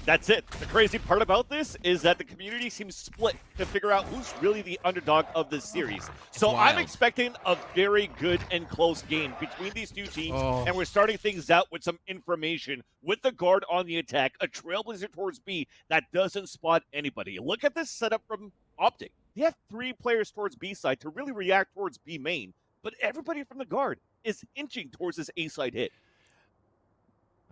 That's it. The crazy part about this is that the community seems split to figure out who's really the underdog of this series. So I'm expecting a very good and close game between these two teams, and we're starting things out with some information. With the guard on the attack, a trailblazer towards B that doesn't spot anybody. Look at this setup from Optic. They have 3 players towards B side to really react towards B main, but everybody from the guard is inching towards this A side hit.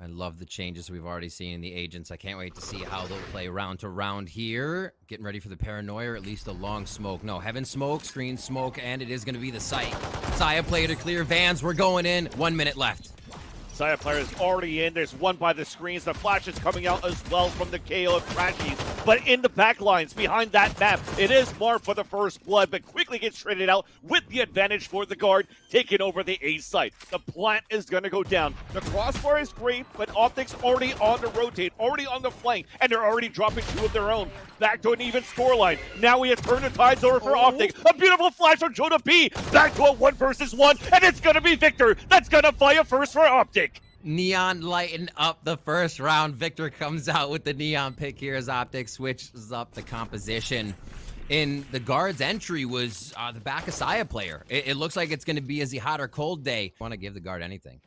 I love the changes we've already seen in the agents. I can't wait to see how they'll play round to round here. Getting ready for the paranoia, or at least a long smoke. No, heaven smoke, screen smoke, and it is going to be the site. Saya player to clear Vans. We're going in. 1 minute left. Saya player is already in. There's one by the screens. The flash is coming out as well from the KO of Crashies. But in the back lines behind that map, it is Marv for the first blood, but quickly gets traded out with the advantage for the guard, taking over the A site. The plant is going to go down. The crossbar is great, but Optic's already on the rotate, already on the flank, and they're already dropping 2 of their own. Back to an even scoreline. Now we have turned the tides over for Optic. A beautiful flash from Jonah P. Back to a 1 versus 1, and it's going to be Victor that's going to fly a first for Optic. Neon lighten up the first round. Victor comes out with the Neon pick here as Optic switches up the composition. In the guard's entry was the back of Saya player. It looks like it's going to be a hot or cold day. Want to give the guard anything.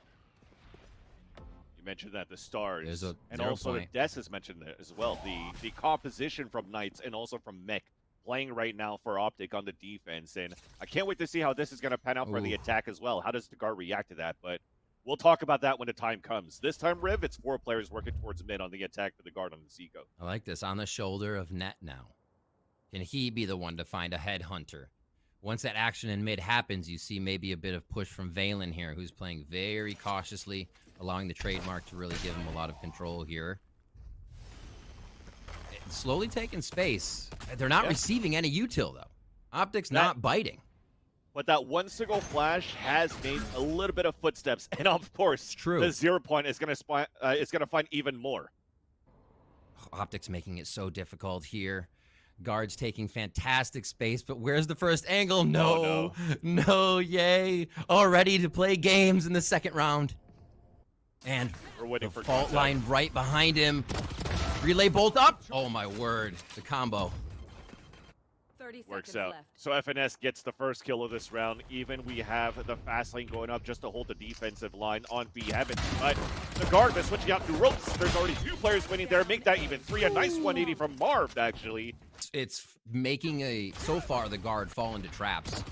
You mentioned that the stars, and 0 also point. the Des has mentioned that as well. The composition from Knights and also from Mech playing right now for Optic on the defense. And I can't wait to see how this is going to pan out for the attack as well. How does the guard react to that? But we'll talk about that when the time comes. This time, Riv, it's 4 players working towards mid on the attack for the guard on the Zico. I like this. On the shoulder of Net now. Can he be the one to find a headhunter? Once that action in mid happens, you see maybe a bit of push from Valen here, who's playing very cautiously, allowing the trademark to really give him a lot of control here. Slowly taking space. They're not receiving any util, though. Optic's not biting. But that one single flash has made a little bit of footsteps, and of course, the 0 point is going to find even more. Optic's making it so difficult here. Guards taking fantastic space, but where's the first angle? No, yay. All ready to play games in the second round. And we're waiting for fault line right behind him. Relay bolt up. Oh my word, the combo. Works out. So FNS gets the first kill of this round. Even we have the fast lane going up just to hold the defensive line on B Heaven. But the guard is switching out to ropes. There's already 2 players winning there. Make that even 3. A nice 180 from Marv, actually. It's making so far the guard fall into traps,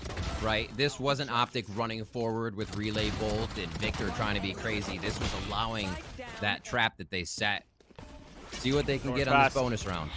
right? This wasn't Optic running forward with relay bolt and Victor trying to be crazy. This was allowing that trap that they set. See what they can get on this bonus round.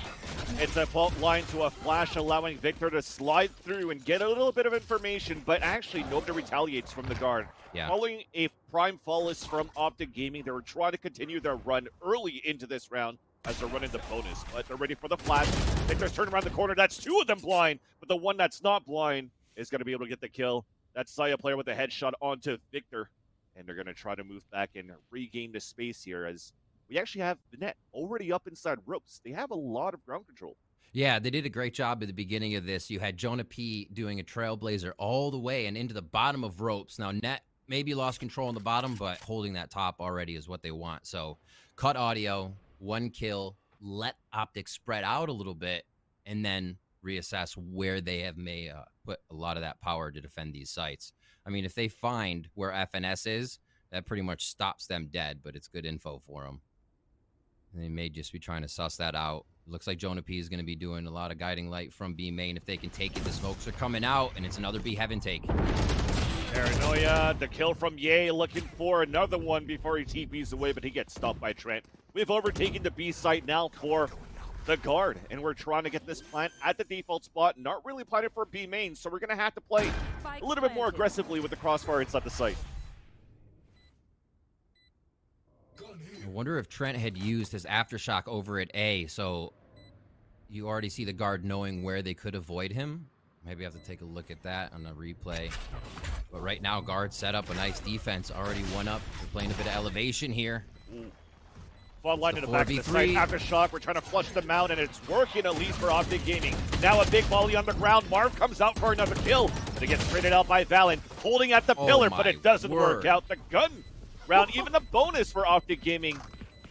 It's a fault line to a flash, allowing Victor to slide through and get a little bit of information, but actually nobody retaliates from the guard. Following a prime flawless from Optic Gaming, they were trying to continue their run early into this round as they're running the bonus, but they're ready for the flash. Victor's turning around the corner. That's 2 of them blind, but the one that's not blind is going to be able to get the kill. That's Saya player with a headshot onto Victor, and they're going to try to move back and regain the space here as we actually have the Net already up inside ropes. They have a lot of ground control. Yeah, they did a great job at the beginning of this. You had Jonah P doing a trailblazer all the way and into the bottom of ropes. Now, Net maybe lost control on the bottom, but holding that top already is what they want. So, cut audio, 1 kill, let Optic spread out a little bit, and then reassess where they may put a lot of that power to defend these sites. I mean, if they find where FNS is, that pretty much stops them dead, but it's good info for them. They may just be trying to suss that out. Looks like Jonah P is going to be doing a lot of guiding light from B main. If they can take it, the smokes are coming out, and it's another B Heaven take. Paranoia, the kill from Ye, looking for another one before he TPs away, but he gets stopped by Trent. We've overtaken the B site now for the guard, and we're trying to get this plant at the default spot, not really planning for B main, so we're going to have to play a little bit more aggressively with the crossfire inside the site. I wonder if Trent had used his aftershock over at A, so you already see the guard knowing where they could avoid him. Maybe I have to take a look at that on a replay. But right now, guard set up a nice defense, already 1 up. They're playing a bit of elevation here. Fault line in the back of the 4v3. site. Aftershock, we're trying to flush them out, and it's working at least for Optic Gaming. Now a big volley on the ground. Marv comes out for another kill, but it gets traded out by Valen, holding at the pillar, but it doesn't work out. The gun round, even the bonus for Optic Gaming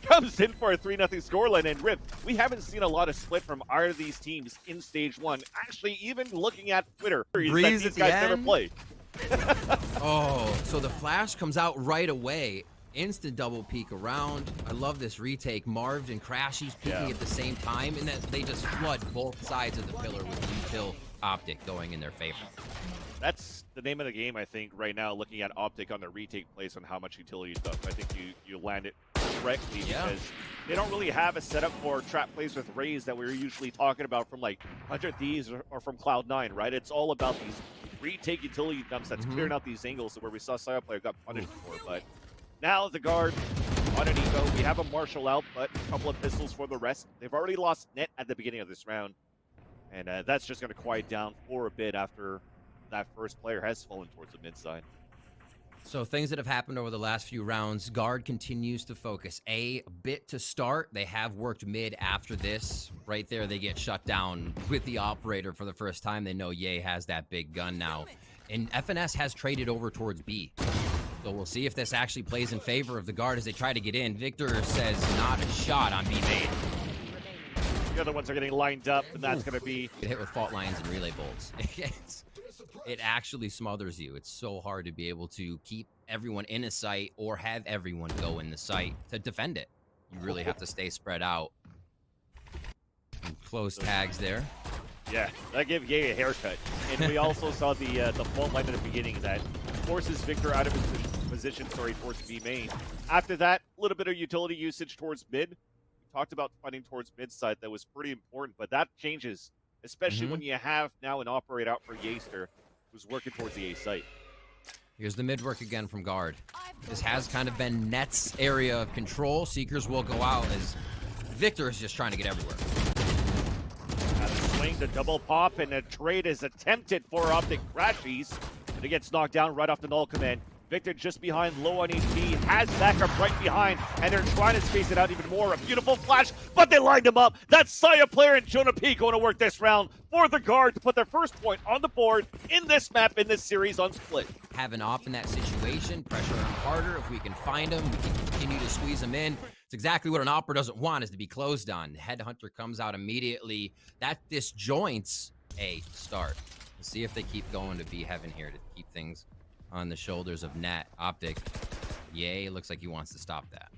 comes in for a 3-0 scoreline. And Rip, we haven't seen a lot of split from either of these teams in stage 1. Actually, even looking at Twitter, that these guys never play. Oh, so the flash comes out right away. Instant double peek around. I love this retake. Marv and Crashy's peeking at the same time, and that they just flood both sides of the pillar with util Optic going in their favor. That's the name of the game, I think, right now, looking at Optic on the retake plays on how much utility stuff. I think you land it correctly because they don't really have a setup for trap plays with Rays that we're usually talking about from like 100 Thieves or from Cloud9, right? It's all about these retake utility dumps that's clearing out these angles where we saw Saya player got punished for. But now the guard on an eco. We have a Marshall out, but a couple of pistols for the rest. They've already lost net at the beginning of this round. And that's just going to quiet down for a bit after that first player has fallen towards the mid side. So things that have happened over the last few rounds, guard continues to focus. A bit to start. They have worked mid after this. Right there, they get shut down with the operator for the first time. They know Ye has that big gun now. And FNS has traded over towards B. So we'll see if this actually plays in favor of the guard as they try to get in. Victor says not a shot on B main. The other ones are getting lined up, and that's going to be... Get hit with fault lines and relay bolts. It actually smothers you. It's so hard to be able to keep everyone in a site or have everyone go in the site to defend it. You really have to stay spread out. Some close tags there. Yeah, that gave Ye a haircut. And we also saw the fault line at the beginning that forces Victor out of his position, towards B main. After that, a little bit of utility usage towards mid. We talked about fighting towards mid side. That was pretty important, but that changes, especially when you have now an operator out for Yaster who's working towards the A site. Here's the mid work again from guard. This has kind of been Net's area of control. Seekers will go out as Victor is just trying to get everywhere. Swing, the double pop, and a trade is attempted for Optic Crashies, but it gets knocked down right off the null command. Victor just behind, low on HP, has backup right behind, and they're trying to space it out even more. A beautiful flash, but they lined him up. That's Saya player and Jonah P going to work this round for the guard to put their first point on the board in this map, in this series on Split. Have an op in that situation, pressure him harder. If we can find him, we can continue to squeeze him in. It's exactly what an opera doesn't want, is to be closed on. Headhunter comes out immediately. That disjoints A start. Let's see if they keep going to be heaven here to keep things on the shoulders of Nat. Optic, Ye looks like he wants to stop that.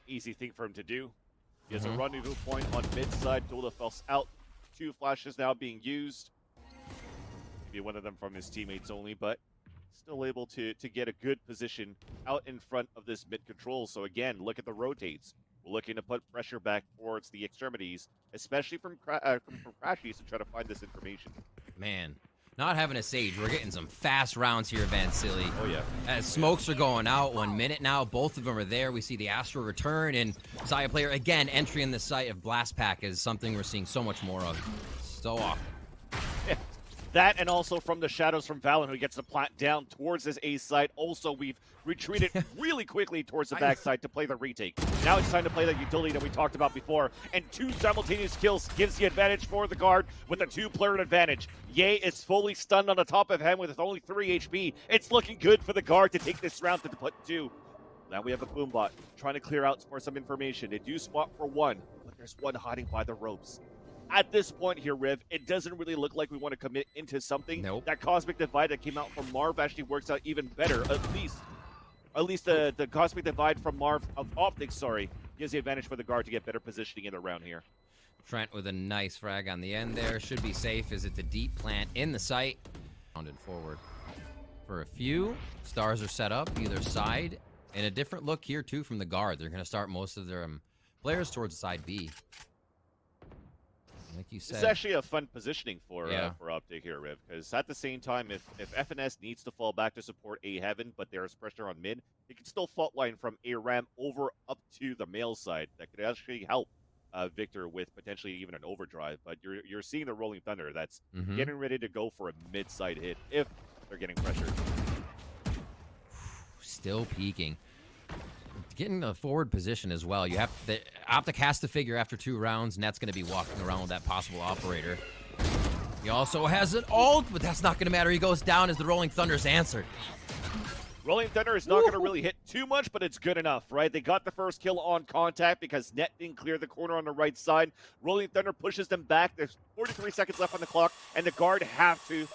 Easy thing for him to do. He has a rendezvous point on mid side. Dolafels out. 2 flashes now being used. Maybe one of them from his teammates only, but still able to get a good position out in front of this mid control. So again, look at the rotates. We're looking to put pressure back towards the extremities, especially from Crashies to try to find this information. Man, not having a Sage. We're getting some fast rounds here, Van Silly. Oh, yeah. As smokes are going out, 1 minute now. Both of them are there. We see the Astro return, and Saya player, again, entry in the site of Blast Pack is something we're seeing so much more of. So often. That, and also from the shadows from Valen, who gets the plant down towards this A side. Also, we've retreated really quickly towards the backside to play the retake. Now it's time to play the utility that we talked about before. And 2 simultaneous kills gives the advantage for the guard with a 2-player advantage. Ye is fully stunned on the top of him with only 3 HP. It's looking good for the guard to take this round to put 2. Now we have the Boombot trying to clear out for some information. They do spot for 1, but there's 1 hiding by the ropes. At this point here, Riv, it doesn't really look like we want to commit into something. Nope. That Cosmic Divide that came out from Marv actually works out even better. At least the Cosmic Divide from Marv of Optics, gives the advantage for the guard to get better positioning in the round here. Trent with a nice frag on the end there. Should be safe as it's a deep plant in the site. Rounded forward for a few. Stars are set up either side. And a different look here, too, from the guard. They're going to start most of their players towards side B. Like you said, it's actually a fun positioning for Optic here, Riv, because at the same time, if FNS needs to fall back to support A Heaven, but there's pressure on mid, it can still fault line from A Ram over up to the male side. That could actually help Victor with potentially even an overdrive. But you're seeing the Rolling Thunder that's getting ready to go for a mid side hit if they're getting pressured. Still peeking. getting the forward position as well. You have the Optic has to figure after 2 rounds, Net's going to be walking around with that possible operator. He also has an ult, but that's not going to matter. He goes down as the Rolling Thunder's answered. Rolling Thunder is not going to really hit too much, but it's good enough, right? They got the first kill on contact because Net didn't clear the corner on the right side. Rolling Thunder pushes them back. There's 43 seconds left on the clock, and the guard have to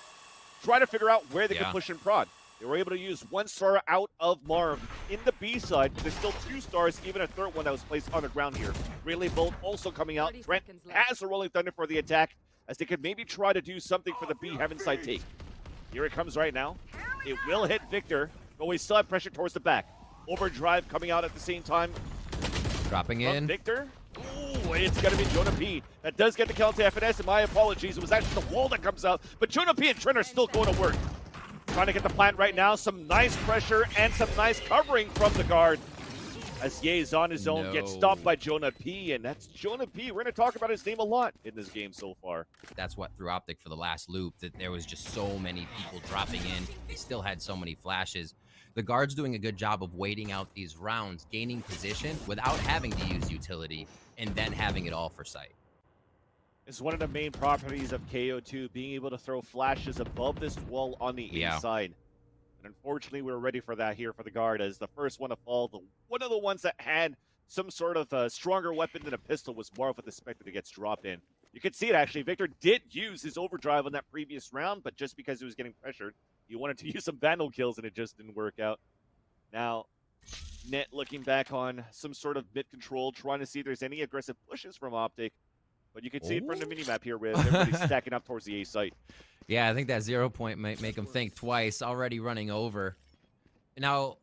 try to figure out where they can push and prod. They were able to use 1 star out of Marv in the B side. There's still 2 stars, even a third one that was placed on the ground here. Relay Bolt also coming out. Trent has the Rolling Thunder for the attack, as they could maybe try to do something for the B heaven side take. Here it comes right now. It will hit Victor, but we still have pressure towards the back. Overdrive coming out at the same time. Dropping in. Victor. Ooh, it's going to be Jonah P. That does get the kill to FNS, and my apologies. It was actually the wall that comes out, but Jonah P and Trent are still going to work. Trying to get the plant right now. Some nice pressure and some nice covering from the guard. As Ye's on his own, gets stopped by Jonah P, and that's Jonah P. We're going to talk about his name a lot in this game so far. That's what threw Optic for the last loop, that there was just so many people dropping in. They still had so many flashes. The guard's doing a good job of waiting out these rounds, gaining position without having to use utility, and then having it all for sight. It's one of the main properties of KO2, being able to throw flashes above this wall on the inside. And unfortunately, we were ready for that here for the guard, as the first one to fall, one of the ones that had some sort of stronger weapon than a pistol was Marv with the Spectre that gets dropped in. You can see it actually. Victor did use his overdrive on that previous round, but just because he was getting pressured, he wanted to use some Vandal kills and it just didn't work out. Now, Net looking back on some sort of mid control, trying to see if there's any aggressive pushes from Optic. But you can see it from the minimap here with everybody stacking up towards the A site. Yeah, I think that 0 point might make him think twice, already running over. Now,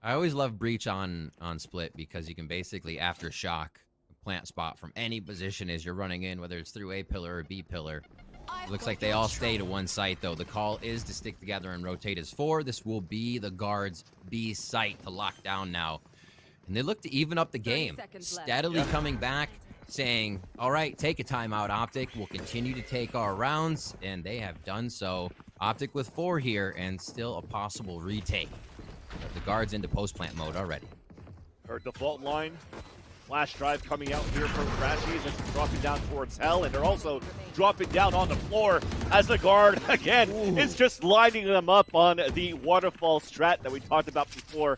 I always love Breach on Split because you can basically aftershock a plant spot from any position as you're running in, whether it's through A pillar or B pillar. Looks like they all stay to one site, though. The call is to stick together and rotate as 4. This will be the guard's B site to lock down now. And they look to even up the game, steadily coming back, saying, all right, take a timeout, Optic. We'll continue to take our rounds, and they have done so. Optic with 4 here, and still a possible retake. The guard's into post-plant mode already. Our default line, flash drive coming out here from Crashies, and dropping down towards Hell, and they're also dropping down on the floor as the guard, again, is just lining them up on the waterfall strat that we talked about before.